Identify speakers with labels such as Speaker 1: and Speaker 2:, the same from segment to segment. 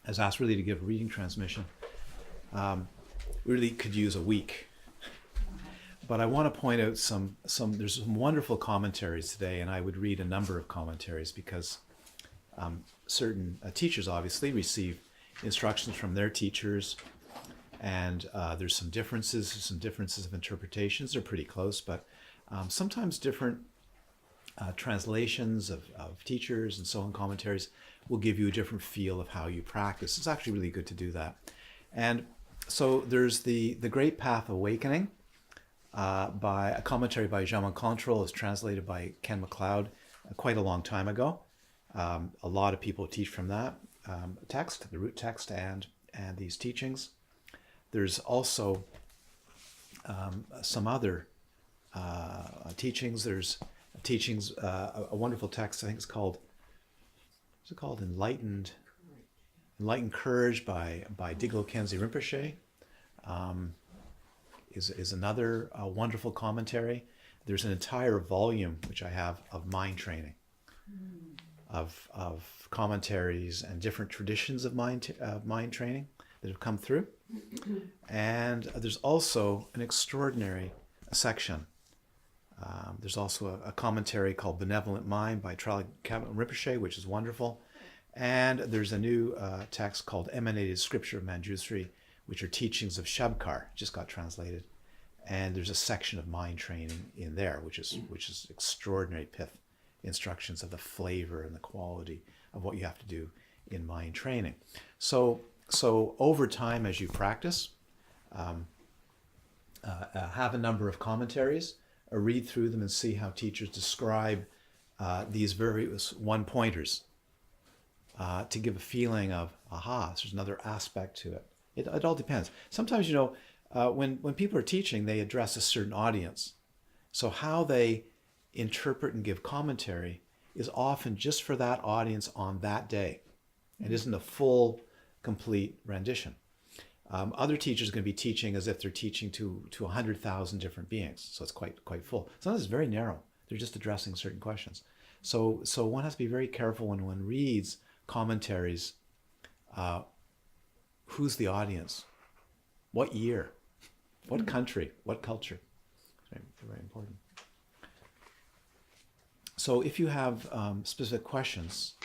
Speaker 1: I was asked really to give a reading transmission. We really could use a week. But I want to point out there's some wonderful commentaries today, and I would read a number of commentaries because certain teachers obviously receive instructions from their teachers, and there's some differences of interpretations. They're pretty close, but sometimes different translations of teachers and so on, commentaries, will give you a different feel of how you practice. It's actually really good to do that. And so there's the Great Path Awakening, by a commentary by Jaman Control, is translated by Ken MacLeod quite a long time ago. A lot of people teach from that text, the root text, and these teachings. There's also some other teachings. There's teachings, a wonderful text, I think it's called, what's it called? Enlightened Courage by Diglo Khyentse Rinpoche. Is another wonderful commentary. There's an entire volume which I have of mind training, of commentaries and different traditions of mind training that have come through. And there's also an extraordinary section. There's also a commentary called Benevolent Mind by Trala Kabat Rinpoche, which is wonderful. And there's a new text called Emanated Scripture of Manjusri, which are teachings of Shabkar, just got translated. And there's a section of mind training in there, which is extraordinary pith, instructions of the flavor and the quality of what you have to do in mind training. So over time, as you practice, have a number of commentaries, read through them and see how teachers describe these various one-pointers to give a feeling of, aha, there's another aspect to it. It all depends. Sometimes, when people are teaching, they address a certain audience. So how they interpret and give commentary is often just for that audience on that day. It isn't a full, complete rendition. Other teachers are going to be teaching as if they're teaching to 100,000 different beings. So it's quite full. Sometimes it's very narrow. They're just addressing certain questions. So one has to be very careful when one reads commentaries. Who's the audience? What year? What country? What culture? It's very important. So if you have specific questions,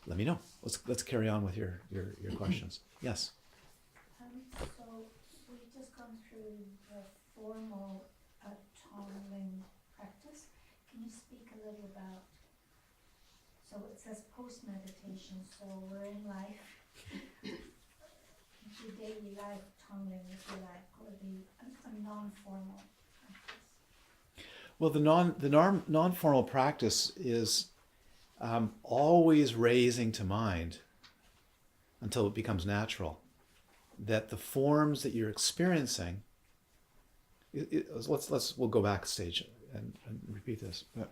Speaker 1: let me know. Let's carry on with your questions. Yes.
Speaker 2: So we've just gone through the formal Tonglen practice. Can you speak a little about? So it says post-meditation. So we're in life. The daily life, Tonglen, if you like, or a non-formal practice?
Speaker 1: Well, the non-formal practice is always raising to mind until it becomes natural that the forms that you're experiencing. We'll go back a stage and repeat this. But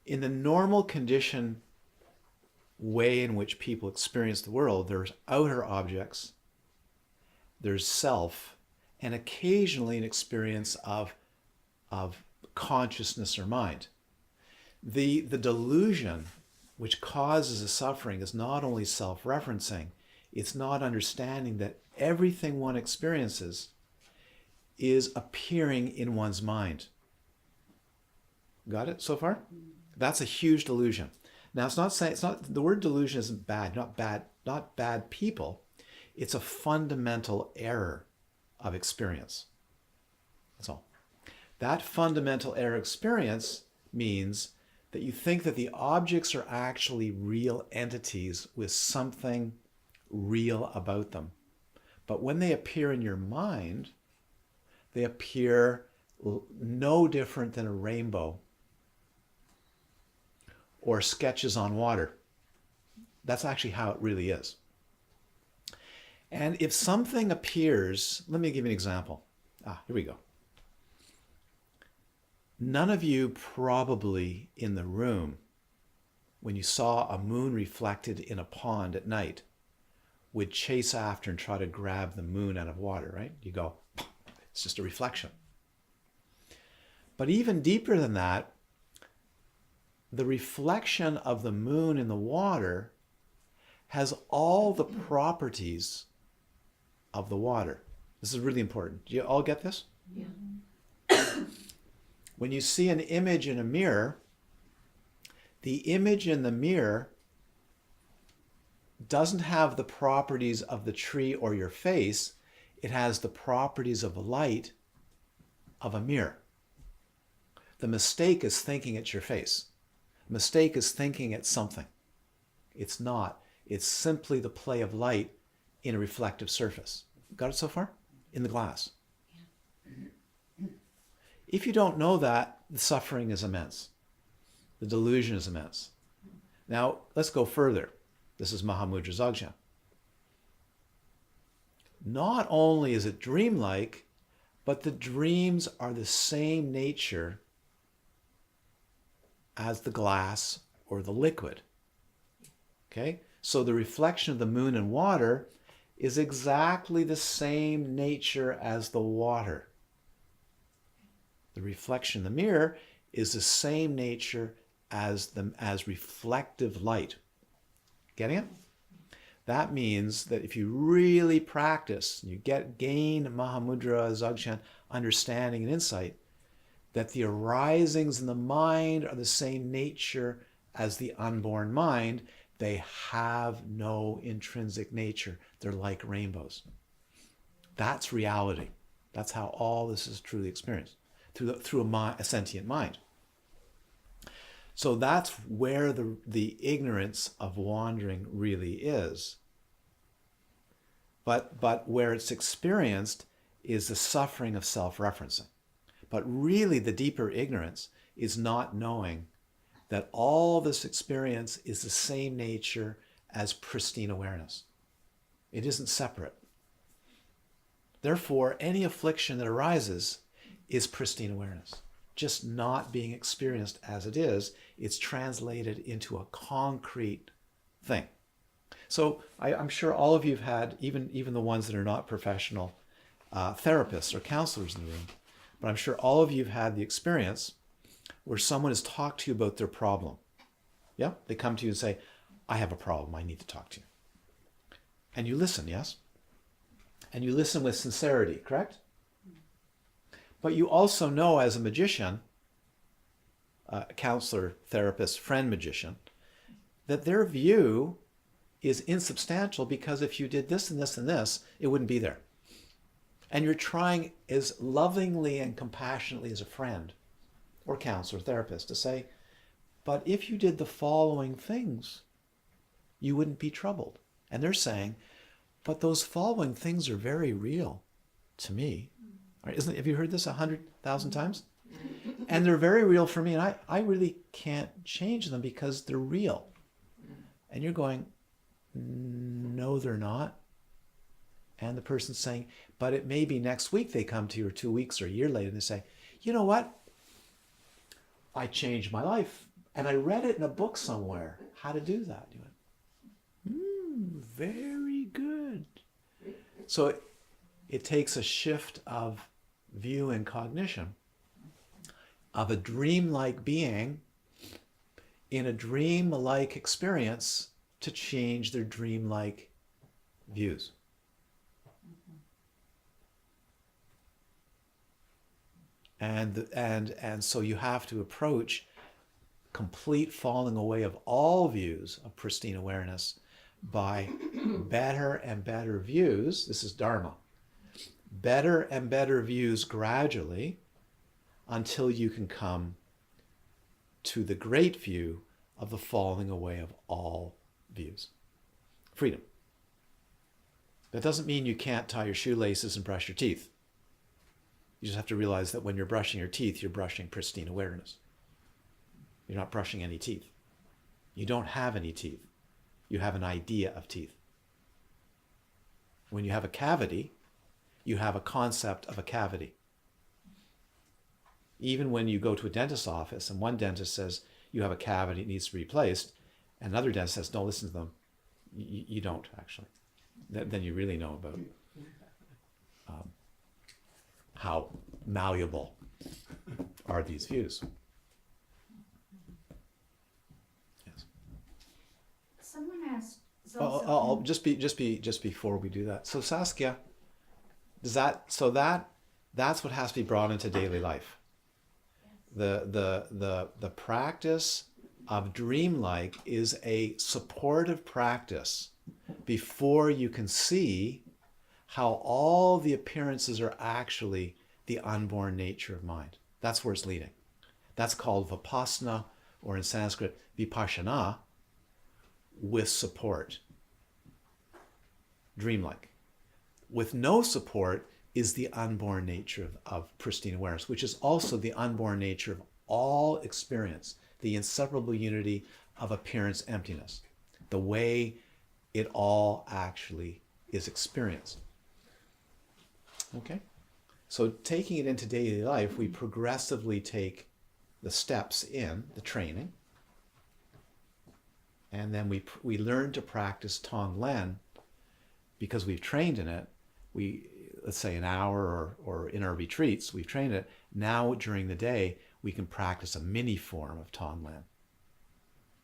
Speaker 1: in the normal condition way in which people experience the world, there's outer objects, there's self, and occasionally an experience of consciousness or mind. The delusion which causes the suffering is not only self-referencing, it's not understanding that everything one experiences is appearing in one's mind. Got it so far? That's a huge delusion. Now the word delusion isn't bad, not bad people. It's a fundamental error of experience. That's all. That fundamental error experience means that you think that the objects are actually real entities with something real about them. But when they appear in your mind, they appear no different than a rainbow or sketches on water. That's actually how it really is. And if something appears, let me give you an example. Here we go. None of you probably in the room, when you saw a moon reflected in a pond at night, would chase after and try to grab the moon out of water, right? You go, it's just a reflection. But even deeper than that, the reflection of the moon in the water has all the properties of the water. This is really important. Do you all get this?
Speaker 3: Yeah.
Speaker 1: When you see an image in a mirror, the image in the mirror doesn't have the properties of the tree or your face. It has the properties of light of a mirror. The mistake is thinking it's your face. The mistake is thinking it's something. It's not. It's simply the play of light in a reflective surface. Got it so far? In the glass. If you don't know that, the suffering is immense. The delusion is immense. Now, let's go further. This is Mahamudra Dzogchen. Not only is it dreamlike, but the dreams are the same nature as the glass or the liquid. Okay? So the reflection of the moon and water is exactly the same nature as the water. The reflection in the mirror is the same nature as reflective light. Getting it? That means that if you really practice, you gain Mahamudra Dzogchen understanding and insight, that the arisings in the mind are the same nature as the unborn mind. They have no intrinsic nature. They're like rainbows. That's reality. That's how all this is truly experienced, through a sentient mind. So that's where the ignorance of wandering really is. But where it's experienced is the suffering of self-referencing. But really the deeper ignorance is not knowing that all this experience is the same nature as pristine awareness. It isn't separate. Therefore, any affliction that arises is pristine awareness, just not being experienced as it is. It's translated into a concrete thing. So I'm sure all of you have had, even the ones that are not professional therapists or counselors in the room, but I'm sure all of you have had the experience where someone has talked to you about their problem. Yeah? They come to you and say, I have a problem, I need to talk to you. And you listen, yes? And you listen with sincerity, correct? But you also know as a magician, counselor, therapist, friend magician, that their view is insubstantial because if you did this and this and this, it wouldn't be there. And you're trying as lovingly and compassionately as a friend or counselor, therapist to say, but if you did the following things, you wouldn't be troubled. And they're saying, but those following things are very real to me. Right? Have you heard this 100,000 times? And they're very real for me, and I really can't change them because they're real. And you're going, no, they're not. And the person's saying, but it may be next week they come to you, or 2 weeks or a year later, and they say, you know what? I changed my life, and I read it in a book somewhere, how to do that. You went, very good. So it takes a shift of view and cognition of a dreamlike being in a dreamlike experience to change their dreamlike views. And so you have to approach complete falling away of all views of pristine awareness by better and better views. This is Dharma. Better and better views gradually until you can come to the great view of the falling away of all views. Freedom. That doesn't mean you can't tie your shoelaces and brush your teeth. You just have to realize that when you're brushing your teeth, you're brushing pristine awareness. You're not brushing any teeth. You don't have any teeth. You have an idea of teeth. When you have a cavity, you have a concept of a cavity. Even when you go to a dentist's office and one dentist says you have a cavity, it needs to be replaced, and another dentist says, don't listen to them. You don't, actually. Then you really know about how malleable are these views. I'll just before we do that. So Saskia, that's what has to be brought into daily life. The practice of dreamlike is a supportive practice before you can see how all the appearances are actually the unborn nature of mind. That's where it's leading. That's called vipassana, or in Sanskrit, vipassana, with support. Dreamlike. With no support is the unborn nature of pristine awareness, which is also the unborn nature of all experience, the inseparable unity of appearance emptiness, the way it all actually is experienced. Okay? So taking it into daily life, we progressively take the steps in the training, and then we learn to practice Tonglen because we've trained in it. Let's say an hour or in our retreats, we've trained it. Now during the day, we can practice a mini form of Tonglen,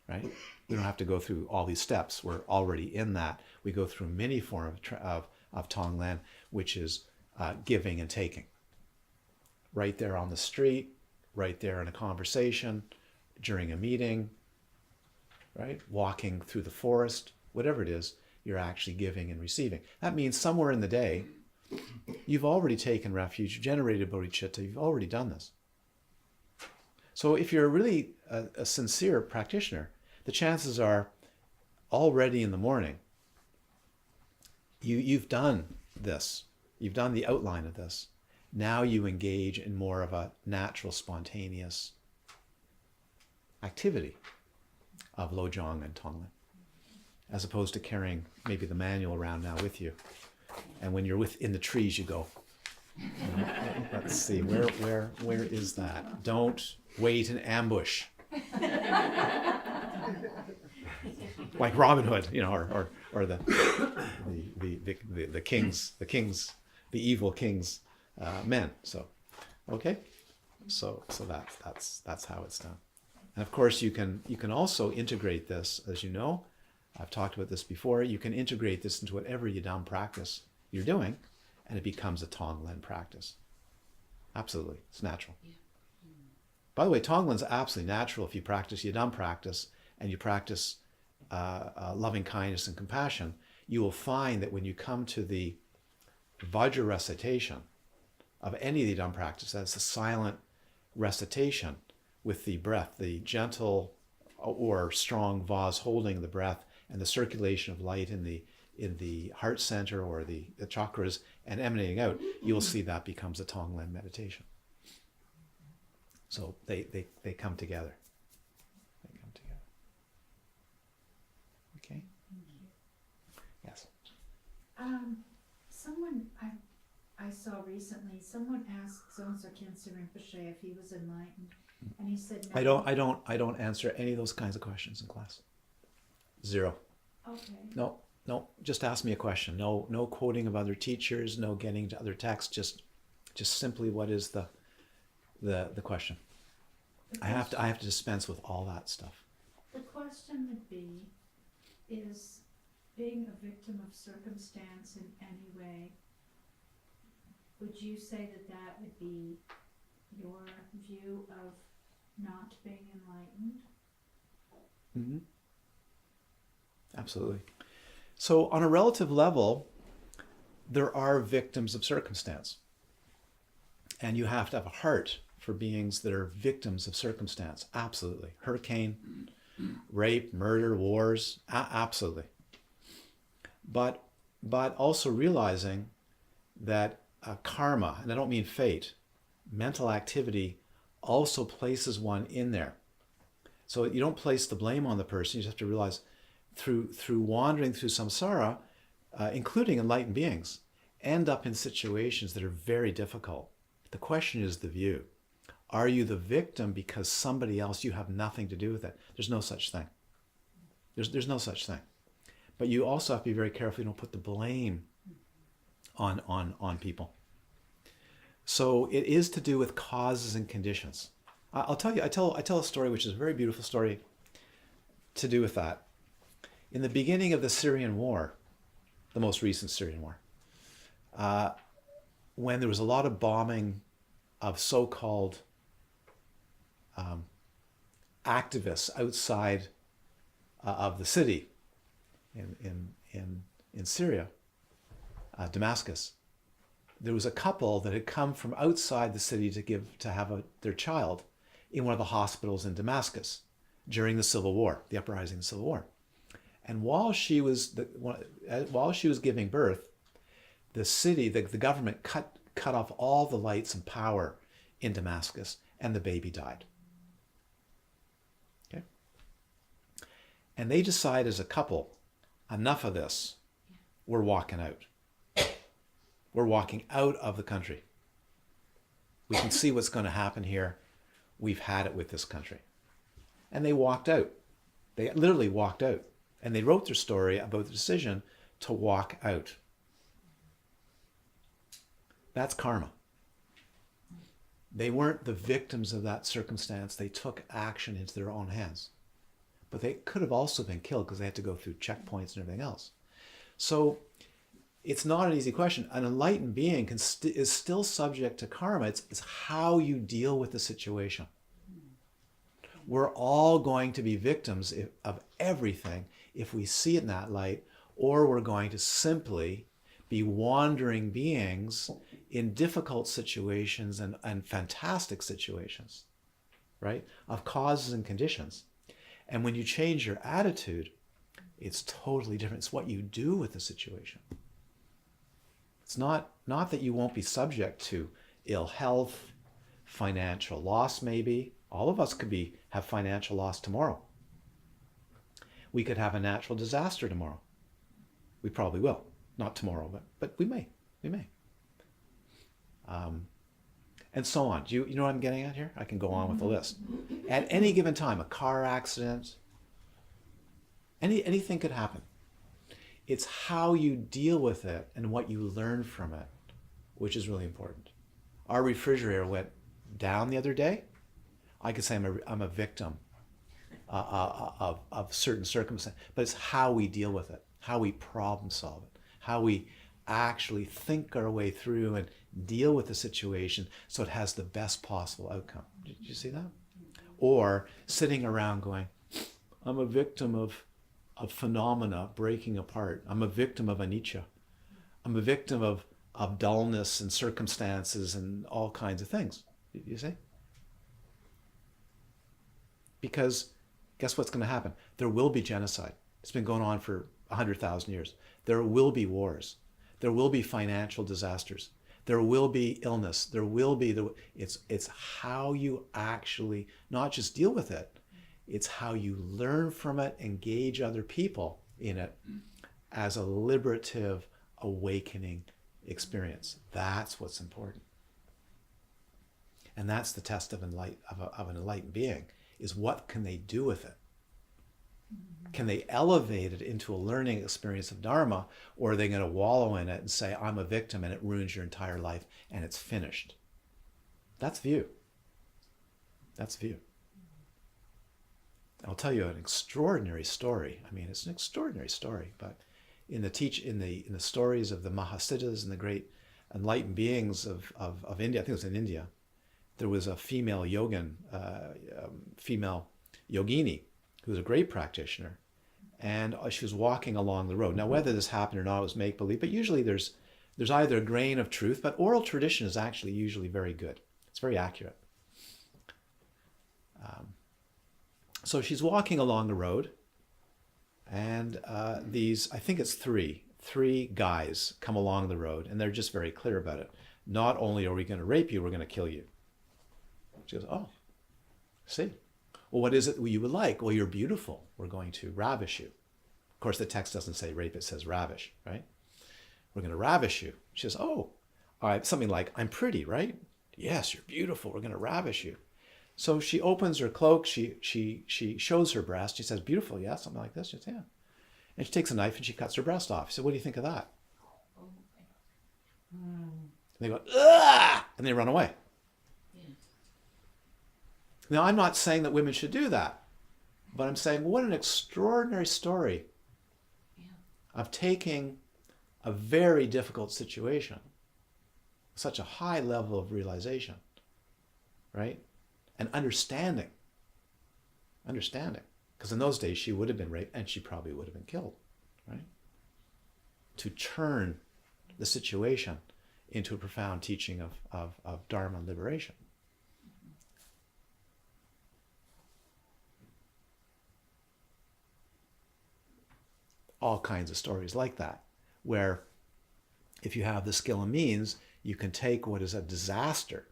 Speaker 1: right? We don't have to go through all these steps. We're already in that. We go through a mini form of Tonglen, which is giving and taking. Right there on the street, right there in a conversation, during a meeting, right? Walking through the forest, whatever it is, you're actually giving and receiving. That means somewhere in the day, you've already taken refuge, you've generated bodhicitta, you've already done this. So if you're really a sincere practitioner, the chances are already in the morning, you've done this. You've done the outline of this. Now you engage in more of a natural, spontaneous activity of Lojong and Tonglen, as opposed to carrying maybe the manual around now with you. And when you're in the trees, you go, let's see, where is that? Don't wait in ambush. Like Robin Hood, or the kings, the evil kings, men. So, okay, so that's how it's done. And of course, you can also integrate this, as you know. I've talked about this before. You can integrate this into whatever Yidam practice you're doing, and it becomes a Tonglen practice. Absolutely, it's natural. Yeah. By the way, Tonglen's absolutely natural if you practice Yidam practice and you practice loving kindness and compassion. You will find that when you come to the Vajra recitation of any of the Yidam practice, that's a silent recitation with the breath, the gentle or strong vase holding the breath and the circulation of light in the heart center or the chakras and emanating out, you'll see that becomes a Tonglen meditation. So they come together. They come together. Okay? Yes.
Speaker 3: Someone I saw recently, someone asked So-and-so Khyentse Rinpoche if he was enlightened, and he said no.
Speaker 1: I don't answer any of those kinds of questions in class. Zero.
Speaker 3: Okay.
Speaker 1: No, just ask me a question. No quoting of other teachers, no getting to other texts, just simply what is the question. I have to dispense with all that stuff.
Speaker 3: The question would be, is being a victim of circumstance in any way, would you say that would be your view of not being enlightened?
Speaker 1: Mm-hmm. Absolutely. So on a relative level, there are victims of circumstance. And you have to have a heart for beings that are victims of circumstance. Absolutely. Hurricane, rape, murder, wars, absolutely. But also realizing that karma, and I don't mean fate, mental activity also places one in there. So you don't place the blame on the person. You just have to realize through wandering through samsara, including enlightened beings, end up in situations that are very difficult. The question is the view. Are you the victim because somebody else, you have nothing to do with it? There's no such thing. There's no such thing. But you also have to be very careful you don't put the blame on people. So it is to do with causes and conditions. I'll tell you, I tell a story which is a very beautiful story to do with that. In the beginning of the Syrian war, the most recent Syrian war, when there was a lot of bombing of so-called activists outside of the city in Syria, Damascus, there was a couple that had come from outside the city to have their child in one of the hospitals in Damascus during the Civil War, the uprising of the Civil War. And while she was giving birth, the city, the government cut off all the lights and power in Damascus, and the baby died. Okay? And they decide as a couple, enough of this. We're walking out. We're walking out of the country. We can see what's going to happen here. We've had it with this country. And they walked out. They literally walked out. And they wrote their story about the decision to walk out. That's karma. They weren't the victims of that circumstance. They took action into their own hands. But they could have also been killed because they had to go through checkpoints and everything else. So it's not an easy question. An enlightened being is still subject to karma. It's how you deal with the situation. We're all going to be victims of everything if we see it in that light, or we're going to simply be wandering beings in difficult situations and fantastic situations, right? Of causes and conditions. And when you change your attitude, it's totally different. It's what you do with the situation. It's not that you won't be subject to ill health, financial loss maybe. All of us could have financial loss tomorrow. We could have a natural disaster tomorrow. We probably will. Not tomorrow, but we may. We may. And so on. Do you know what I'm getting at here? I can go on with the list. At any given time, a car accident, anything could happen. It's how you deal with it and what you learn from it, which is really important. Our refrigerator went down the other day. I could say I'm a victim of certain circumstances, but it's how we deal with it, how we problem solve it, how we actually think our way through and deal with the situation so it has the best possible outcome. Did you see that? Or sitting around going, I'm a victim of phenomena breaking apart. I'm a victim of anicca. I'm a victim of dullness and circumstances and all kinds of things. You see? Because guess what's going to happen? There will be genocide. It's been going on for 100,000 years. There will be wars. There will be financial disasters. There will be illness. There will be it's how you actually not just deal with it. It's how you learn from it, engage other people in it as a liberative, awakening experience. That's what's important. And that's the test of an enlightened being, is what can they do with it? Can they elevate it into a learning experience of Dharma, or are they going to wallow in it and say, I'm a victim, and it ruins your entire life and it's finished? That's view. That's view. I'll tell you an extraordinary story. I mean, it's an extraordinary story, but in the stories of the Mahasiddhas and the great enlightened beings of India, I think it was in India, there was a female yogin, female yogini, who was a great practitioner, and she was walking along the road. Now, whether this happened or not, it was make-believe, but usually there's either a grain of truth, but oral tradition is actually usually very good. It's very accurate. So she's walking along the road, and these, I think it's three guys come along the road, and they're just very clear about it. Not only are we going to rape you, we're going to kill you. She goes, oh, see. Well, what is it you would like? Well, you're beautiful. We're going to ravish you. Of course, the text doesn't say rape, it says ravish, right? We're going to ravish you. She says, oh, all right, something like, I'm pretty, right? Yes, you're beautiful. We're going to ravish you. So she opens her cloak. She shows her breast. She says, beautiful, yeah, something like this. She says, yeah. And she takes a knife and she cuts her breast off. She said, what do you think of that? And they go, ugh! And they run away. Now, I'm not saying that women should do that, but I'm saying what an extraordinary story of taking a very difficult situation, such a high level of realization, right? And understanding. Because in those days she would have been raped and she probably would have been killed, right? To turn the situation into a profound teaching of Dharma and liberation. All kinds of stories like that, where if you have the skill and means, you can take what is a disaster,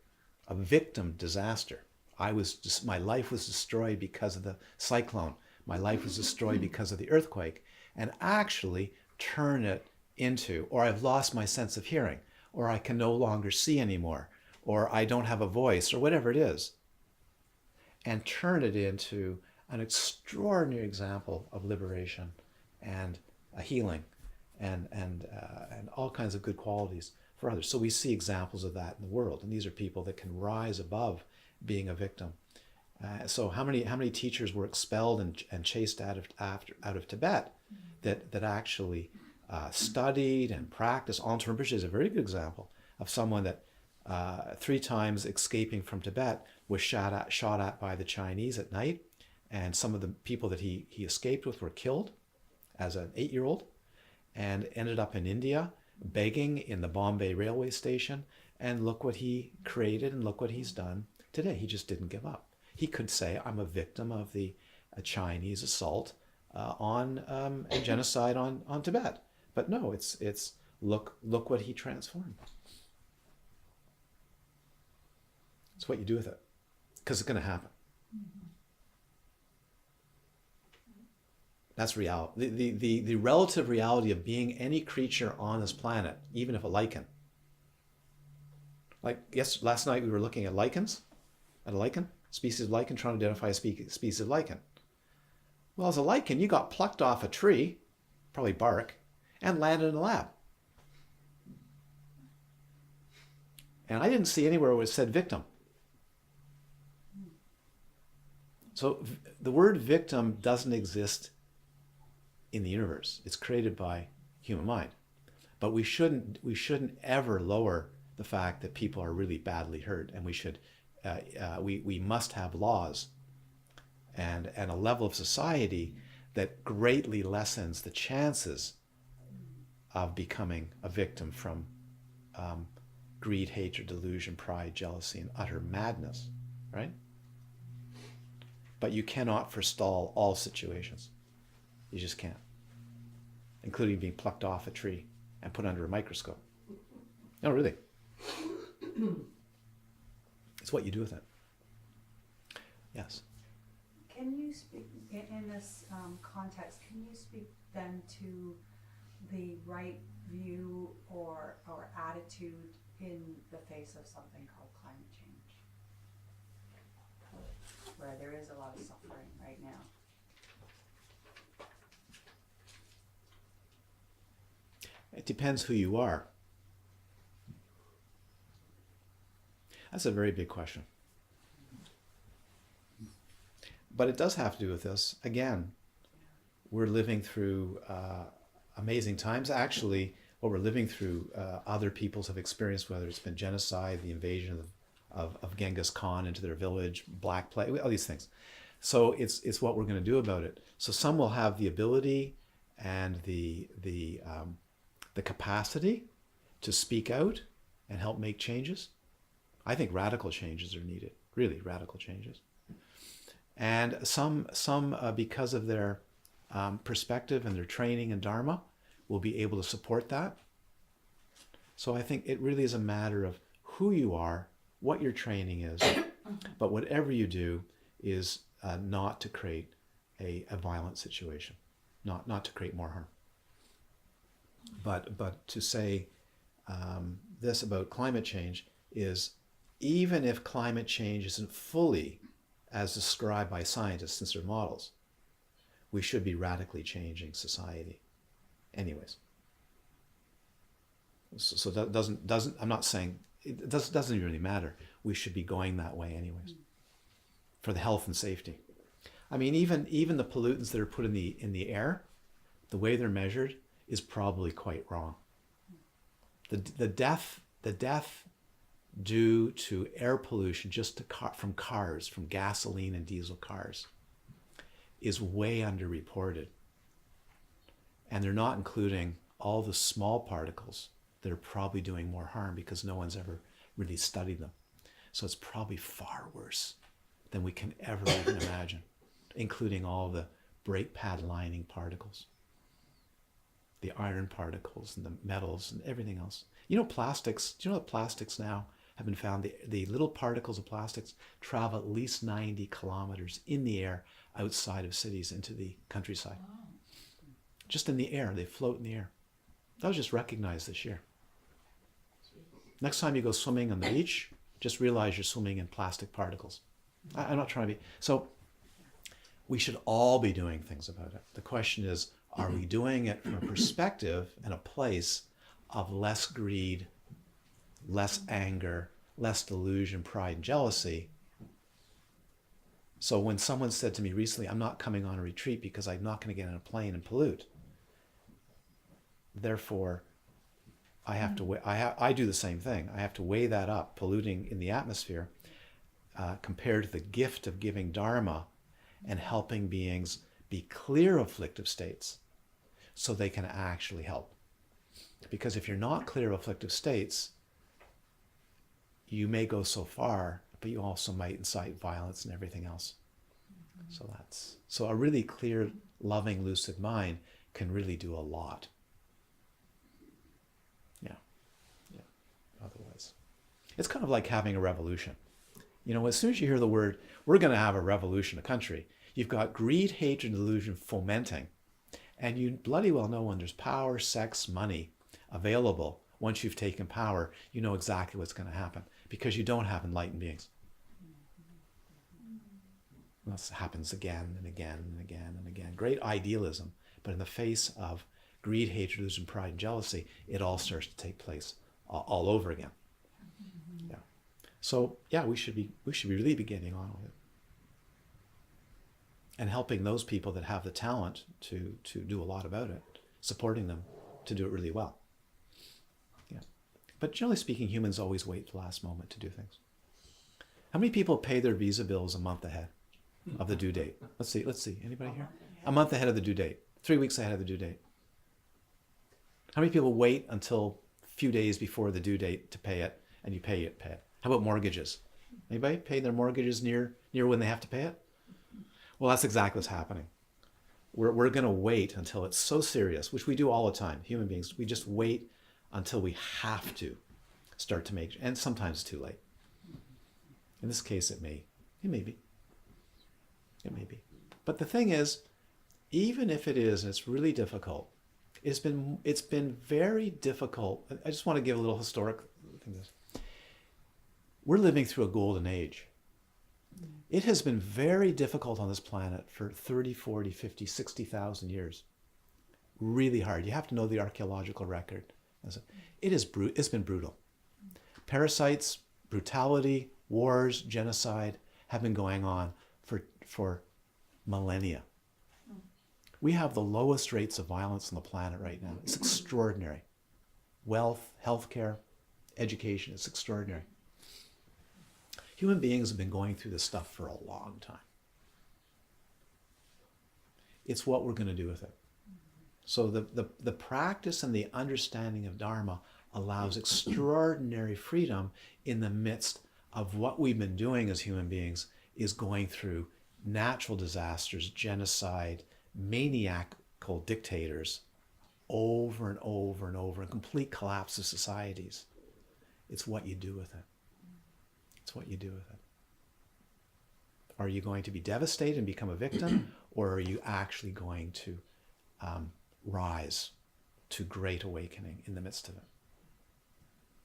Speaker 1: a victim disaster. My life was destroyed because of the cyclone. My life was destroyed because of the earthquake, and actually turn it into, or I've lost my sense of hearing, or I can no longer see anymore, or I don't have a voice, or whatever it is, and turn it into an extraordinary example of liberation and a healing and all kinds of good qualities for others. So we see examples of that in the world, and these are people that can rise above being a victim. So how many teachers were expelled and chased out of Tibet that actually studied and practiced? Alton Rinpoche is a very good example of someone that 3 times escaping from Tibet was shot at by the Chinese at night, and some of the people that he escaped with were killed as an 8-year-old, and ended up in India begging in the Bombay railway station. And look what he created, and look what he's done today. He just didn't give up. He could say, I'm a victim of the Chinese assault and genocide on Tibet. But no, it's look what he transformed. It's what you do with it, because it's going to happen. That's reality. The relative reality of being any creature on this planet, even if a lichen. Like, last night we were looking at lichens, at a lichen, species of lichen, trying to identify a species of lichen. Well, as a lichen, you got plucked off a tree, probably bark, and landed in a lab. And I didn't see anywhere where it said victim. So the word victim doesn't exist in the universe. It's created by human mind. But we shouldn't ever lower the fact that people are really badly hurt, and we must have laws and a level of society that greatly lessens the chances of becoming a victim from greed, hatred, delusion, pride, jealousy, and utter madness, right? But you cannot forestall all situations. You just can't, including being plucked off a tree and put under a microscope. No, really. It's what you do with it. Yes.
Speaker 4: Can you speak, in this context, can you speak then to the right view or attitude in the face of something called climate change, where there is a lot of suffering right now?
Speaker 1: It depends who you are. That's a very big question. But it does have to do with this. Again, we're living through amazing times. Actually, what we're living through, other peoples have experienced, whether it's been genocide, the invasion of Genghis Khan into their village, Black Plague, all these things. So it's what we're going to do about it. So some will have the ability and the capacity to speak out and help make changes. I think radical changes are needed, really radical changes. And some because of their perspective and their training in Dharma, will be able to support that. So I think it really is a matter of who you are, what your training is, but whatever you do is not to create a violent situation, not to create more harm. But to say this about climate change is, even if climate change isn't fully as described by scientists since their models, we should be radically changing society anyways. So that doesn't I'm not saying it doesn't really matter. We should be going that way anyways, for the health and safety. I mean, even the pollutants that are put in the air, the way they're measured is probably quite wrong. The death due to air pollution just from cars, from gasoline and diesel cars, is way underreported. And they're not including all the small particles that are probably doing more harm because no one's ever really studied them. So it's probably far worse than we can ever even imagine, including all the brake pad lining particles, the iron particles and the metals and everything else. You know, plastics, do you know that plastics now have been found, the little particles of plastics travel at least 90 kilometers in the air outside of cities into the countryside.
Speaker 3: Wow.
Speaker 1: Just in the air, they float in the air. That was just recognized this year. Next time you go swimming on the beach, just realize you're swimming in plastic particles. I'm not trying to be. So we should all be doing things about it. The question is, are we doing it from a perspective and a place of less greed, less anger, less delusion, pride, and jealousy? So when someone said to me recently, I'm not coming on a retreat because I'm not going to get on a plane and pollute. Therefore, I have to I do the same thing. I have to weigh that up, polluting in the atmosphere, compared to the gift of giving Dharma and helping beings be clear of afflictive states so they can actually help. Because if you're not clear of afflictive states, you may go so far, but you also might incite violence and everything else. So a really clear, loving, lucid mind can really do a lot. Yeah. Otherwise, it's kind of like having a revolution. You know, as soon as you hear the word, we're going to have a revolution, a country, you've got greed, hatred, and delusion fomenting. And you bloody well know when there's power, sex, money available, once you've taken power, you know exactly what's going to happen because you don't have enlightened beings. This happens again and again and again and again. Great idealism, but in the face of greed, hatred, delusion, pride, and jealousy, it all starts to take place all over again. Yeah. So yeah, we should be really be getting on with it and helping those people that have the talent to do a lot about it, supporting them to do it really well. Yeah. But generally speaking, humans always wait the last moment to do things. How many people pay their visa bills a month ahead of the due date? Let's see. Anybody here? A month ahead of the due date. 3 weeks ahead of the due date. How many people wait until a few days before the due date to pay it, and you pay it? How about mortgages? Anybody pay their mortgages near when they have to pay it? Well, that's exactly what's happening. We're going to wait until it's so serious, which we do all the time. Human beings, we just wait until we have to start to make, and sometimes it's too late. In this case, it may be. It may be. But the thing is, even if it is, and it's really difficult, it's been very difficult. I just want to give a little historic thing. We're living through a golden age. It has been very difficult on this planet for 30, 40, 50, 60,000 years. Really hard. You have to know the archaeological record. It's been brutal. Parasites, brutality, wars, genocide have been going on for millennia. We have the lowest rates of violence on the planet right now. It's extraordinary. Wealth, healthcare, education, it's extraordinary. Human beings have been going through this stuff for a long time. It's what we're going to do with it. So the practice and the understanding of Dharma allows extraordinary freedom in the midst of what we've been doing as human beings is going through natural disasters, genocide, maniacal dictators over and over and over, and complete collapse of societies. It's what you do with it. It's what you do with it. Are you going to be devastated and become a victim, or are you actually going to rise to great awakening in the midst of it?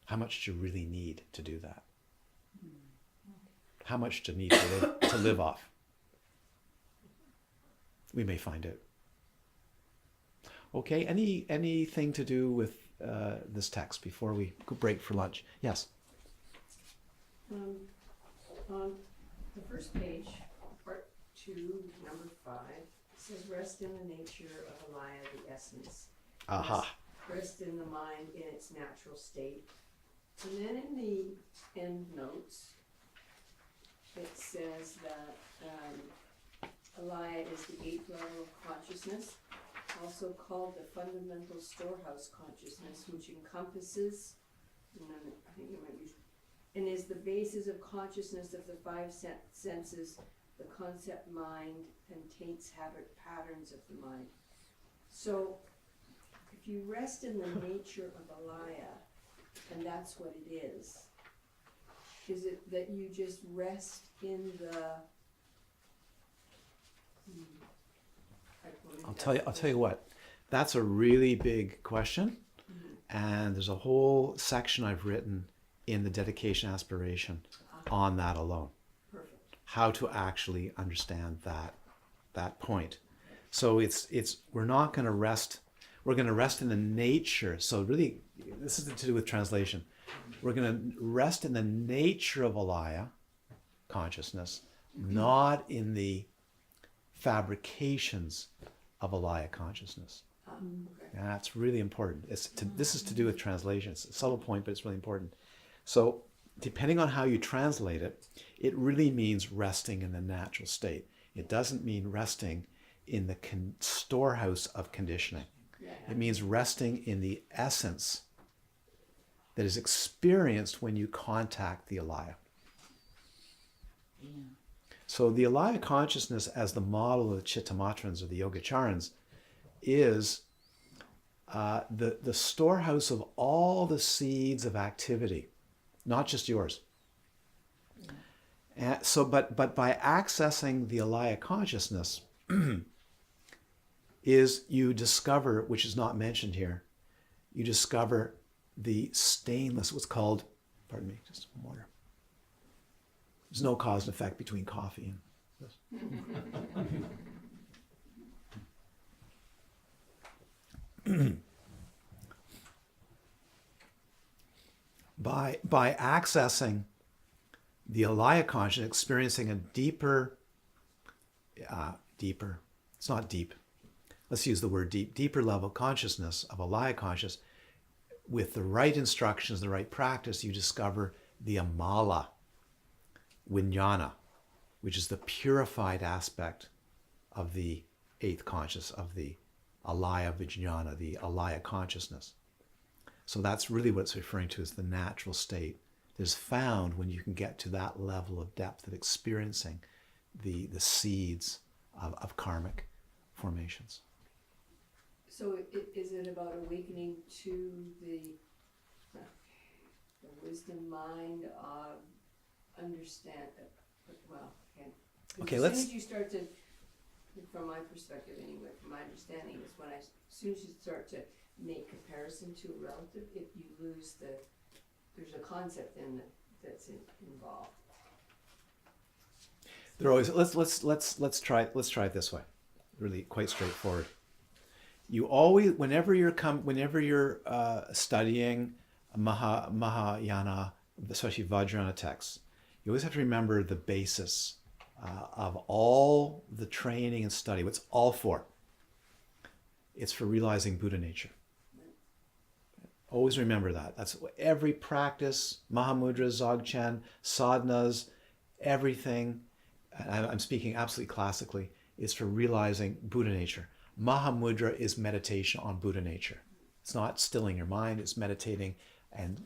Speaker 1: How much do you really need to do that? How much do you need to live off? We may find out. Okay, anything to do with this text before we go break for lunch? Yes?
Speaker 5: On the first page, part 2, number 5, it says, rest in the nature of Alaya, the essence.
Speaker 1: Aha.
Speaker 5: Rest in the mind in its natural state. And then in the end notes, it says that Alaya is the 8th level of consciousness, also called the fundamental storehouse consciousness, which encompasses, and then I think you might use, and is the basis of consciousness of the 5 senses, the concept mind, and taints habit patterns of the mind. So, if you rest in the nature of Alaya, and that's what it is it that you just rest in the?
Speaker 1: I'll tell you what. That's a really big question, and there's a whole section I've written in the dedication aspiration on that alone.
Speaker 5: Perfect.
Speaker 1: How to actually understand that point. So we're not going to rest. We're going to rest in the nature. So really, this is to do with translation. We're going to rest in the nature of Alaya consciousness, not in the fabrications of Alaya consciousness.
Speaker 5: Okay.
Speaker 1: And that's really important. This is to do with translation. It's a subtle point, but it's really important. So depending on how you translate it, it really means resting in the natural state. It doesn't mean resting in the storehouse of conditioning. It means resting in the essence that is experienced when you contact the Alaya. So the Alaya consciousness as the model of the Chittamatrans or the Yogacharans is the storehouse of all the seeds of activity, not just yours. And so, but by accessing the Alaya consciousness, is you discover, which is not mentioned here, you discover the stainless, what's called, pardon me, just some water. There's no cause and effect between coffee and this. By accessing the Alaya consciousness, experiencing a deeper, it's not deep, let's use the word deeper level consciousness of Alaya consciousness, with the right instructions, the right practice, you discover the Amala, Vijnana, which is the purified aspect of the 8th conscious, of the Alaya Vijnana, the Alaya consciousness. So that's really what it's referring to as the natural state that is found when you can get to that level of depth of experiencing the seeds of karmic formations.
Speaker 5: So is it about awakening to the wisdom mind of understand? Well, okay. As soon as you start to, from my perspective anyway, from my understanding, is when as soon as you start to make comparison to a relative, if you lose there's a concept in that's involved.
Speaker 1: There always let's try it this way, really quite straightforward. You always, whenever you're studying Mahayana, especially Vajrayana texts, you always have to remember the basis of all the training and study. What's all for? It's for realizing Buddha nature. Always remember that. That's every practice, Mahamudras, Dzogchen, sadhanas, everything, and I'm speaking absolutely classically, is for realizing Buddha nature. Mahamudra is meditation on Buddha nature. It's not stilling your mind, it's meditating and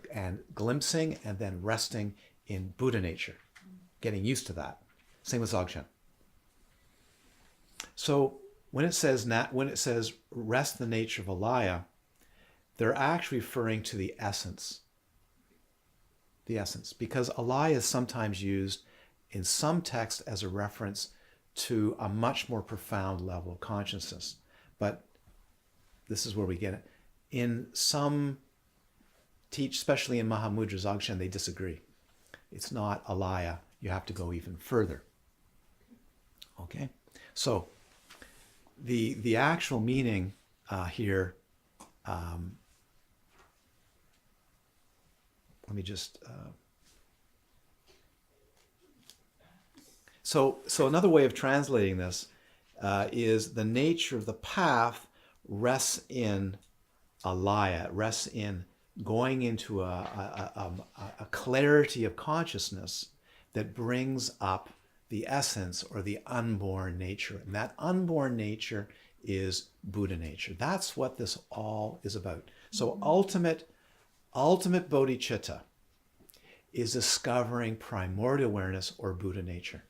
Speaker 1: glimpsing and then resting in Buddha nature, getting used to that. Same with Dzogchen. So when it says rest the nature of Alaya, they're actually referring to the essence. The essence. Because Alaya is sometimes used in some texts as a reference to a much more profound level of consciousness. But this is where we get it. In some especially in Mahamudra Dzogchen, they disagree. It's not Alaya. You have to go even further. Okay? So the actual meaning here, let me just... So another way of translating this is the nature of the path rests in alaya. It rests in going into a clarity of consciousness that brings up the essence or the unborn nature. And that unborn nature is Buddha nature. That's what this all is about. So ultimate bodhicitta is discovering primordial awareness or Buddha nature,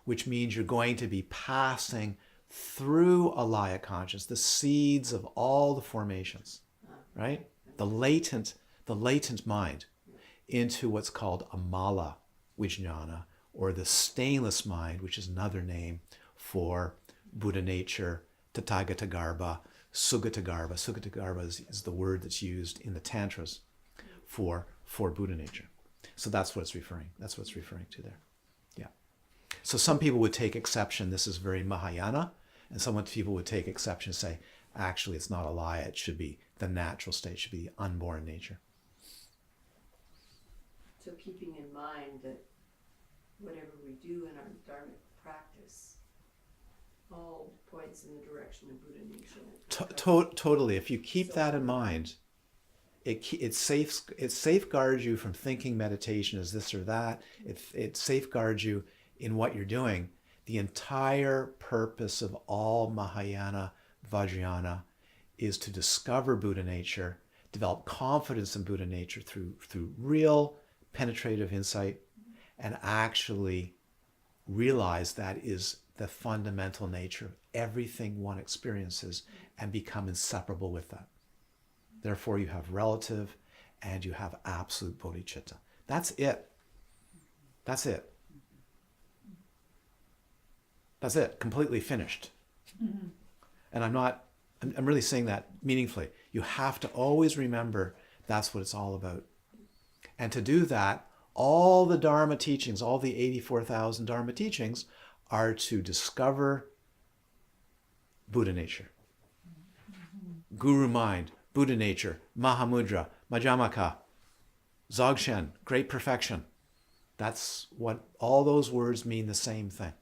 Speaker 1: which means you're going to be passing through alaya consciousness, the seeds of all the formations, right? The latent mind into what's called amala vijnana, or the stainless mind, which is another name for Buddha nature, Tathagata Garbha, Sugata Garbha. Sugata Garbha is the word that's used in the Tantras for Buddha nature. So that's what it's referring to there. Yeah. So some people would take exception, this is very Mahayana, and some people would take exception and say, actually it's not alaya, it should be the natural state, it should be the unborn nature.
Speaker 5: So keeping in mind that whatever we do in our Dharma practice all points in the direction of Buddha nature.
Speaker 1: Totally. If you keep that in mind, it safeguards you from thinking meditation is this or that. It safeguards you in what you're doing. The entire purpose of all Mahayana Vajrayana is to discover Buddha nature, develop confidence in Buddha nature through real penetrative insight, and actually realize that is the fundamental nature of everything one experiences and become inseparable with that. Therefore, you have relative and you have absolute bodhicitta. That's it. That's it. That's it. Completely finished. Mm-hmm. And I'm really saying that meaningfully. You have to always remember that's what it's all about. And to do that, all the Dharma teachings, all the 84,000 Dharma teachings are to discover Buddha nature. Guru mind, Buddha nature, Mahamudra, Majjhamaka, Dzogchen, great perfection. That's what all those words mean, the same thing.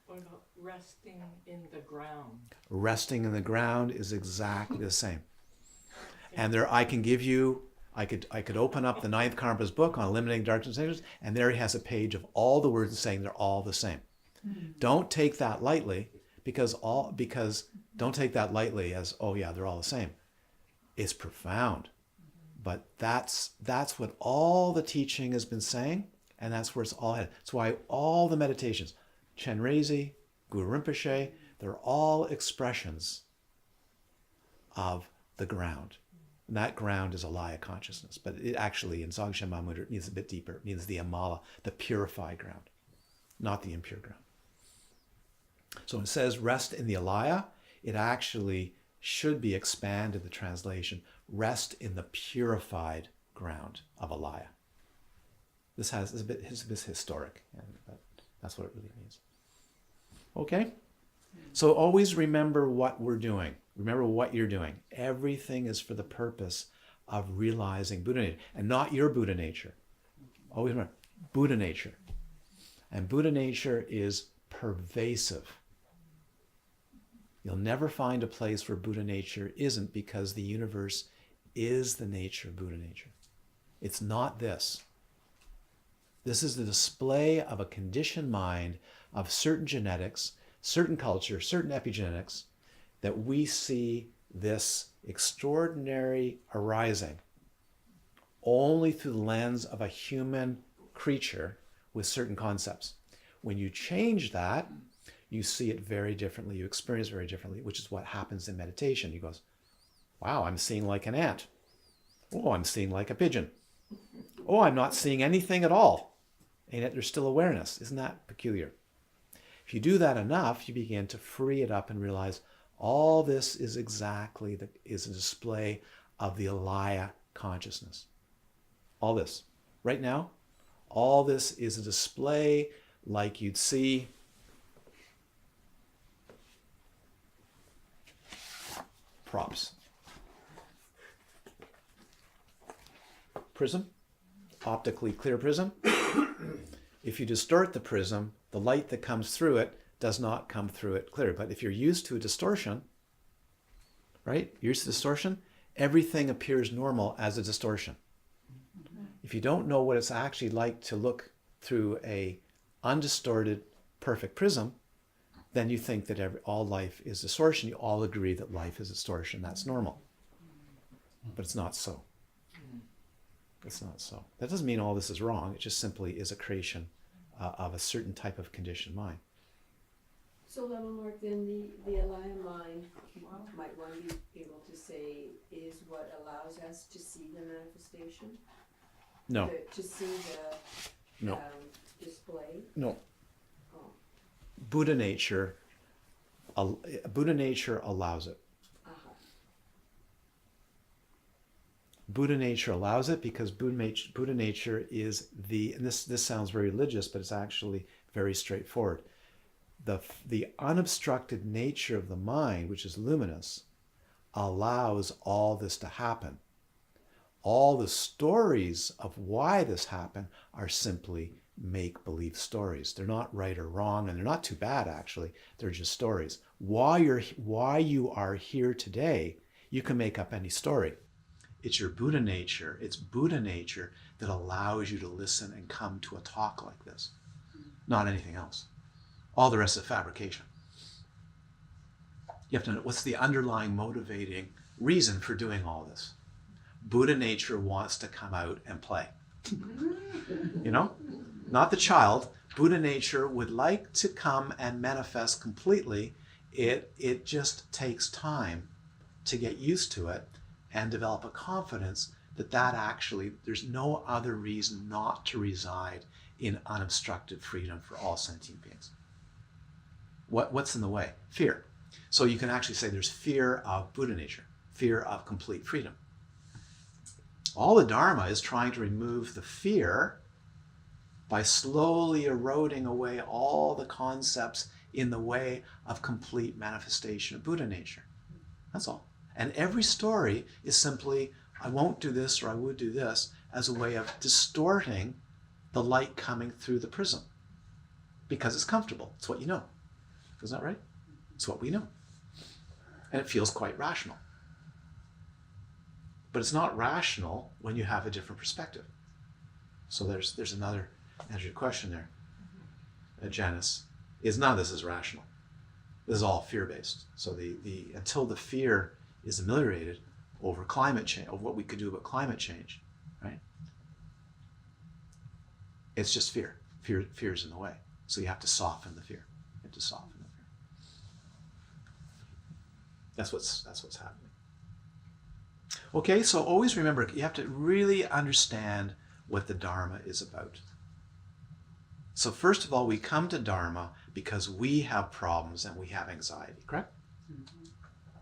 Speaker 6: What about resting in the ground?
Speaker 1: Resting in the ground is exactly the same. And there I can give you, I could open up the Ninth Karma's book on eliminating darkness and ignorance, and there he has a page of all the words saying they're all the same. Mm-hmm. Don't take that lightly, because don't take that lightly as, oh yeah, they're all the same. It's profound. But that's what all the teaching has been saying, and that's where it's all headed. That's why all the meditations, Chenrezig, Guru Rinpoche, they're all expressions of the ground. And that ground is alaya consciousness. But it actually, in Dzogchen Mahamudra, it means a bit deeper. It means the amala, the purified ground, not the impure ground. So when it says rest in the alaya, it actually should be expanded, the translation, rest in the purified ground of alaya. This is a bit historic, but that's what it really means. Okay? So always remember what we're doing. Remember what you're doing. Everything is for the purpose of realizing Buddha nature, and not your Buddha nature. Always remember, Buddha nature. And Buddha nature is pervasive. You'll never find a place where Buddha nature isn't, because the universe is the nature of Buddha nature. It's not this. This is the display of a conditioned mind of certain genetics, certain culture, certain epigenetics, that we see this extraordinary arising only through the lens of a human creature with certain concepts. When you change that, you see it very differently, you experience it very differently, which is what happens in meditation. He goes, wow, I'm seeing like an ant. Oh, I'm seeing like a pigeon. Oh, I'm not seeing anything at all. And yet there's still awareness. Isn't that peculiar? If you do that enough, you begin to free it up and realize all this is is a display of the alaya consciousness. All this. Right now, all this is a display like you'd see props. Prism, optically clear prism. If you distort the prism, the light that comes through it does not come through it clear. But if you're used to a distortion, right? You're used to distortion. Everything appears normal as a distortion. If you don't know what it's actually like to look through a undistorted, perfect prism, then you think that all life is distortion. You all agree that life is distortion. That's normal. But it's not so. It's not so. That doesn't mean all this is wrong. It just simply is a creation of a certain type of conditioned mind.
Speaker 5: So Lama Mark, then the Alaya mind, might one be able to say, is what allows us to see the manifestation?
Speaker 1: No.
Speaker 5: To see the
Speaker 1: No.
Speaker 5: display?
Speaker 1: No.
Speaker 5: Oh,
Speaker 1: Buddha nature allows it.
Speaker 5: uh-huh.
Speaker 1: Buddha nature allows it because Buddha nature is and this sounds very religious, but it's actually very straightforward. The unobstructed nature of the mind, which is luminous, allows all this to happen. All the stories of why this happened are simply make-believe stories. They're not right or wrong, and they're not too bad, actually. They're just stories. Why you are here today, you can make up any story. It's your Buddha nature, it's Buddha nature that allows you to listen and come to a talk like this, not anything else. All the rest is fabrication. You have to know what's the underlying motivating reason for doing all this. Buddha nature wants to come out and play. You know? Not the child. Buddha nature would like to come and manifest completely. It just takes time to get used to it and develop a confidence that actually, there's no other reason not to reside in unobstructed freedom for all sentient beings. What's in the way? Fear. So you can actually say there's fear of Buddha nature, fear of complete freedom. All the Dharma is trying to remove the fear by slowly eroding away all the concepts in the way of complete manifestation of Buddha nature. That's all. And every story is simply, I won't do this or I would do this, as a way of distorting the light coming through the prism. Because it's comfortable. It's what you know. Isn't that right? It's what we know. And it feels quite rational. But it's not rational when you have a different perspective. So there's another answer to your question there, Janice, is none of this is rational. This is all fear-based. So the until the fear is ameliorated over climate change, over what we could do about climate change, right? It's just fear. Fear's in the way. So you have to soften the fear. You have to soften the fear. That's what's happening. Okay, so always remember, you have to really understand what the Dharma is about. So first of all, we come to Dharma because we have problems and we have anxiety, correct? Mm-hmm.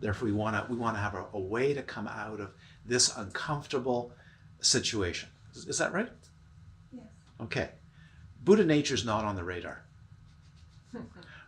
Speaker 1: Therefore, we want to have a way to come out of this uncomfortable situation. Is that right?
Speaker 2: Yes.
Speaker 1: Okay. Buddha nature is not on the radar.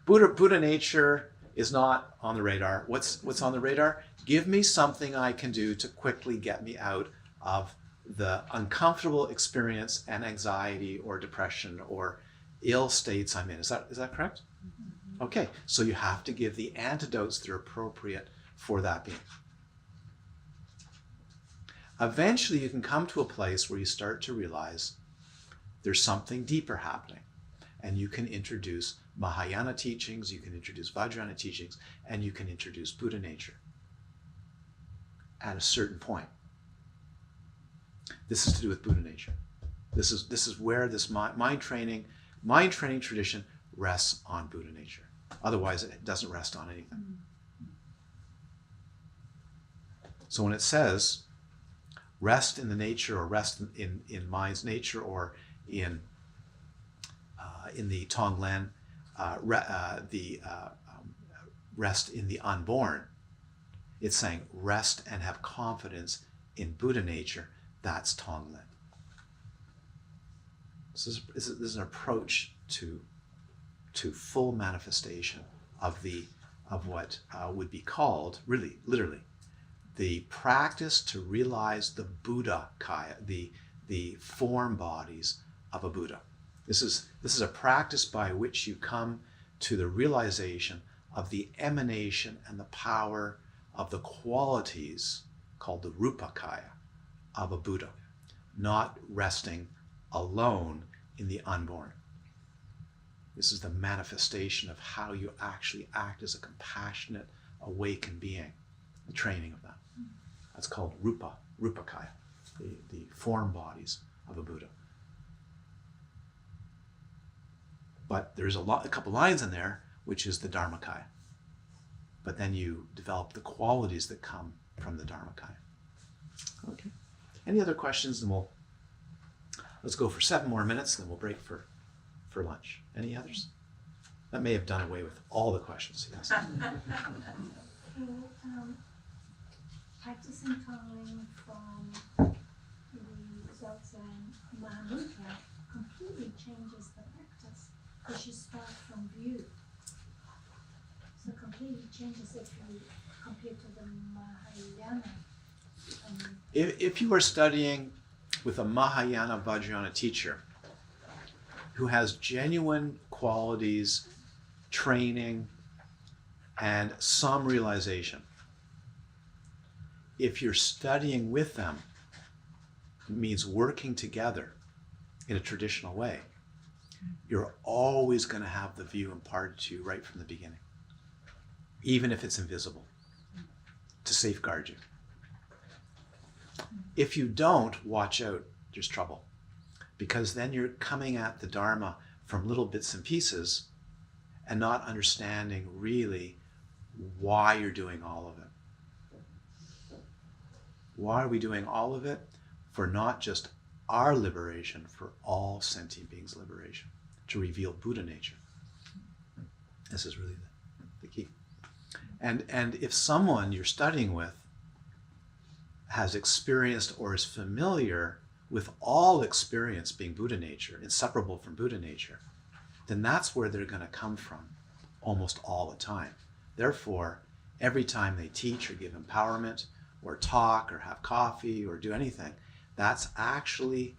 Speaker 1: Buddha nature is not on the radar. What's on the radar? Give me something I can do to quickly get me out of the uncomfortable experience and anxiety or depression or ill states I'm in. Is that correct? Mm-hmm. Okay, so you have to give the antidotes that are appropriate for that being. Eventually you can come to a place where you start to realize there's something deeper happening, and you can introduce Mahayana teachings, you can introduce Vajrayana teachings, and you can introduce Buddha nature at a certain point. This is to do with Buddha nature. This is where this mind training tradition rests on Buddha nature. Otherwise, it doesn't rest on anything. So when it says rest in the nature, or rest in mind's nature, or in the Tonglen, rest in the unborn, it's saying rest and have confidence in Buddha nature. That's Tonglen. This is an approach to full manifestation of what would be called, really, literally, the practice to realize the Buddha kaya, the form bodies of a Buddha. This is a practice by which you come to the realization of the emanation and the power of the qualities called the Rupakaya of a Buddha, not resting alone in the unborn. This is the manifestation of how you actually act as a compassionate, awakened being, the training of that. That's called Rupakaya, the form bodies of a Buddha. But there's a couple lines in there, which is the Dharmakaya. But then you develop the qualities that come from the Dharmakaya. Okay. Any other questions? Then let's go for 7 more minutes, then we'll break for lunch. Any others? That may have done away with all the questions. Yes.
Speaker 2: Practicing Tonglen from the Gyaltsen Mahamudra completely changes the practice because you start from view. So completely changes if you compare to the Mahayana.
Speaker 1: If you are studying with a Mahayana Vajrayana teacher who has genuine qualities, training, and some realization, if you're studying with them, it means working together in a traditional way, you're always going to have the view imparted to you right from the beginning, even if it's invisible, to safeguard you. If you don't, watch out, there's trouble. Because then you're coming at the Dharma from little bits and pieces and not understanding really why you're doing all of it. Why are we doing all of it? For not just our liberation, for all sentient beings' liberation, to reveal Buddha nature. This is really the key. And if someone you're studying with has experienced or is familiar with all experience being Buddha nature, inseparable from Buddha nature, then that's where they're going to come from almost all the time. Therefore, every time they teach or give empowerment or talk or have coffee or do anything, that's actually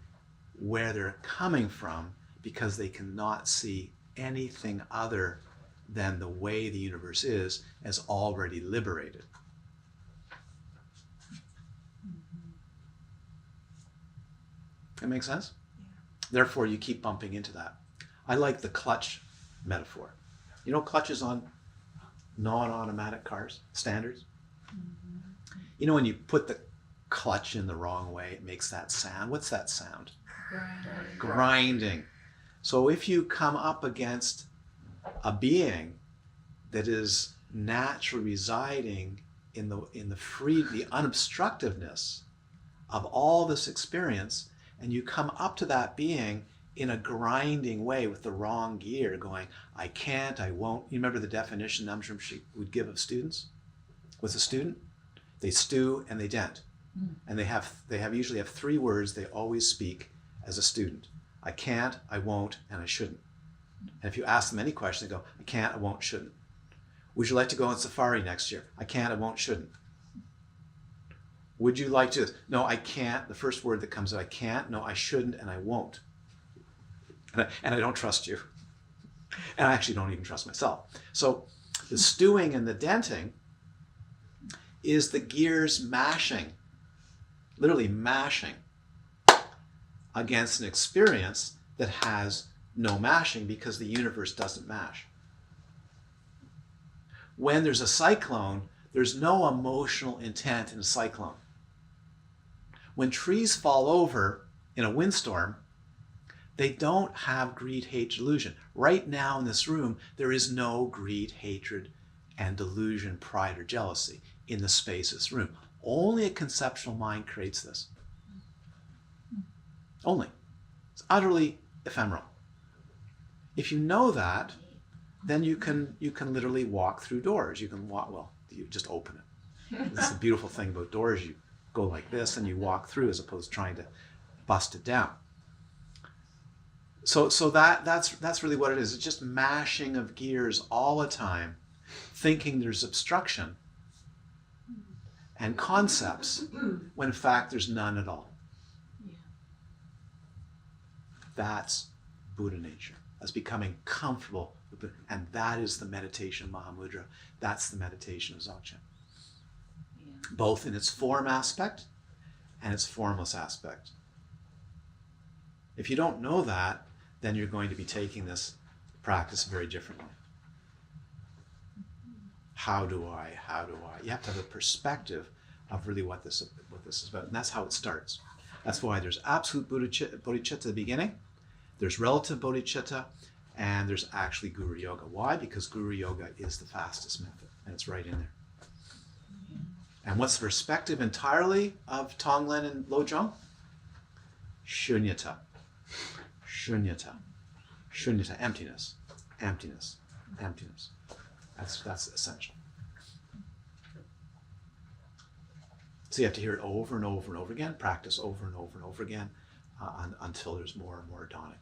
Speaker 1: where they're coming from, because they cannot see anything other than the way the universe is as already liberated. That makes sense?
Speaker 4: Yeah.
Speaker 1: Therefore, you keep bumping into that. I like the clutch metaphor. You know clutches on non-automatic cars, standards? Mm-hmm. You know when you put the clutch in the wrong way, it makes that sound. What's that sound? Grinding. So if you come up against a being that is naturally residing in the free, the unobstructiveness of all this experience, and you come up to that being in a grinding way with the wrong gear, going, I can't, I won't. You remember the definition Namgyal would give of students? What's a student? They stew and they dent. And they usually have 3 words they always speak as a student. I can't, I won't, and I shouldn't. And if you ask them any question, they go, I can't, I won't, shouldn't. Would you like to go on safari next year? I can't, I won't, shouldn't. Would you like to? No, I can't. The first word that comes out, I can't, no, I shouldn't, and I won't. And I don't trust you. And I actually don't even trust myself. So the stewing and the denting is the gears mashing, literally mashing against an experience that has no mashing, because the universe doesn't mash. When there's a cyclone, there's no emotional intent in a cyclone. When trees fall over in a windstorm, they don't have greed, hate, delusion. Right now in this room, there is no greed, hatred, and delusion, pride, or jealousy in the space of this room. Only a conceptual mind creates this. Only. It's utterly ephemeral. If you know that, then you can literally walk through doors. You can walk, well, you just open it. That's the beautiful thing about doors. You go like this and you walk through, as opposed to trying to bust it down. So that's really what it is. It's just mashing of gears all the time, thinking there's obstruction and concepts, when in fact there's none at all.
Speaker 6: Yeah.
Speaker 1: That's Buddha nature. That's becoming comfortable with Buddha. And that is the meditation of Mahamudra. That's the meditation of Dzogchen. both in its form aspect and its formless aspect. If you don't know that, then you're going to be taking this practice very differently. How do I? You have to have a perspective of really what this is about. And that's how it starts. That's why there's absolute bodhicitta at the beginning, there's relative bodhicitta, and there's actually Guru Yoga. Why? Because Guru Yoga is the fastest method, and it's right in there. And what's the perspective entirely of Tonglen and Lojong? Shunyata. Shunyata. Shunyata, emptiness. Emptiness. Emptiness. That's essential. So you have to hear it over and over and over again, practice over and over and over again until there's more and more dawning.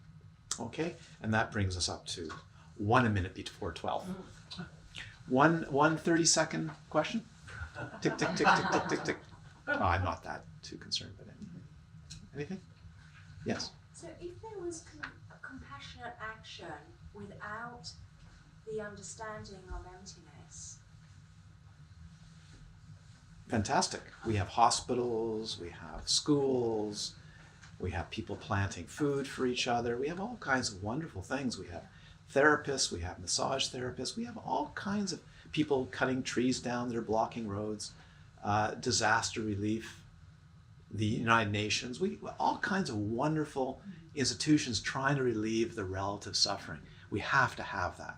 Speaker 1: Okay? And that brings us up to 1 minute before 12. One 30-second question? Tick, tick, tick, tick, tick, tick, tick. Oh, I'm not that too concerned about anything. Anything? Yes?
Speaker 7: So if there was compassionate action without the understanding of emptiness.
Speaker 1: Fantastic. We have hospitals, we have schools, we have people planting food for each other. We have all kinds of wonderful things. We have therapists, we have massage therapists, we have all kinds of people cutting trees down that are blocking roads, disaster relief, the United Nations, all kinds of wonderful institutions trying to relieve the relative suffering. We have to have that.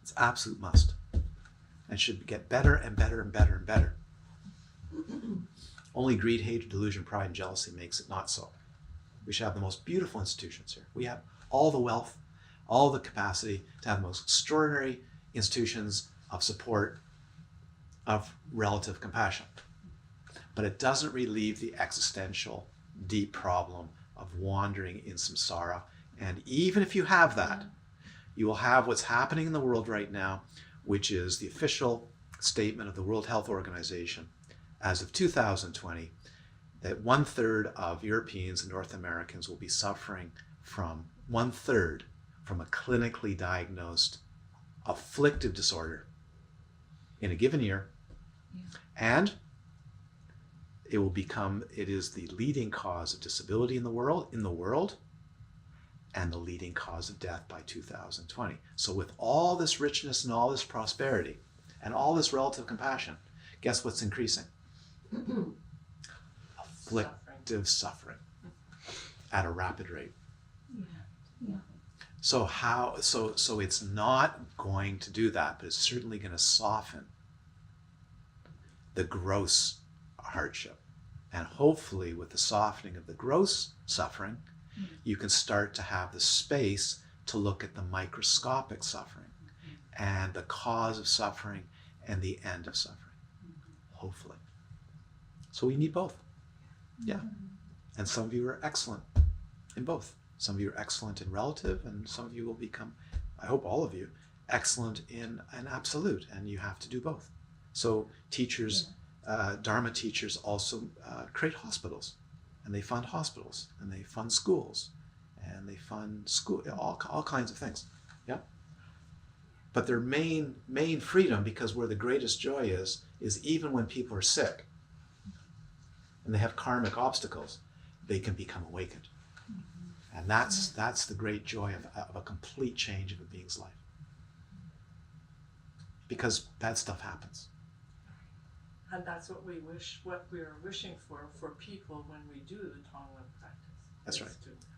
Speaker 1: It's absolute must. And should get better and better and better and better. Only greed, hatred, delusion, pride, and jealousy makes it not so. We should have the most beautiful institutions here. We have all the wealth, all the capacity to have the most extraordinary institutions of support, of relative compassion. But it doesn't relieve the existential, deep problem of wandering in samsara. And even if you have that, you will have what's happening in the world right now, which is the official statement of the World Health Organization as of 2020, that 1/3 of Europeans and North Americans will be suffering from 1/3 from a clinically diagnosed afflictive disorder in a given year. And it is the leading cause of disability in the world, and the leading cause of death by 2020. So with all this richness and all this prosperity and all this relative compassion, guess what's increasing? Afflictive suffering at a rapid rate.
Speaker 3: Yeah.
Speaker 1: So it's not going to do that, but it's certainly going to soften the gross hardship. And hopefully with the softening of the gross suffering, you can start to have the space to look at the microscopic suffering and the cause of suffering and the end of suffering. Hopefully. So we need both. Yeah. And some of you are excellent in both. Some of you are excellent in relative, and some of you will become, I hope all of you, excellent in an absolute, and you have to do both. So teachers, Dharma teachers also create hospitals, and they fund hospitals, and they fund schools, and they fund all kinds of things. Yeah. But their main freedom, because where the greatest joy is even when people are sick and they have karmic obstacles, they can become awakened. And that's the great joy of a complete change of a being's life. Because bad stuff happens.
Speaker 6: And that's what we're wishing for people when we do the Tonglen practice.
Speaker 1: That's right.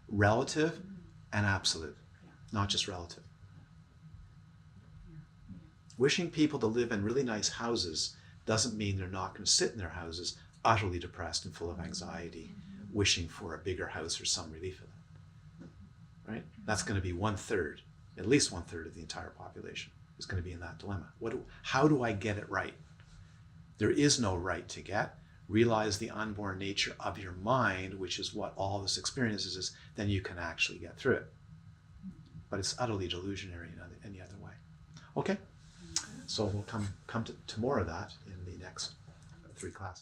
Speaker 1: Relative and absolute, not just relative. Wishing people to live in really nice houses doesn't mean they're not going to sit in their houses utterly depressed and full of anxiety, wishing for a bigger house or some relief of that. Right? That's going to be 1/3, at least 1/3 of the entire population is going to be in that dilemma. How do I get it right? There is no right to get. Realize the unborn nature of your mind, which is what all this experience is, then you can actually get through it. But it's utterly delusionary in any other way. Okay? So we'll come to more of that in the next 3 classes.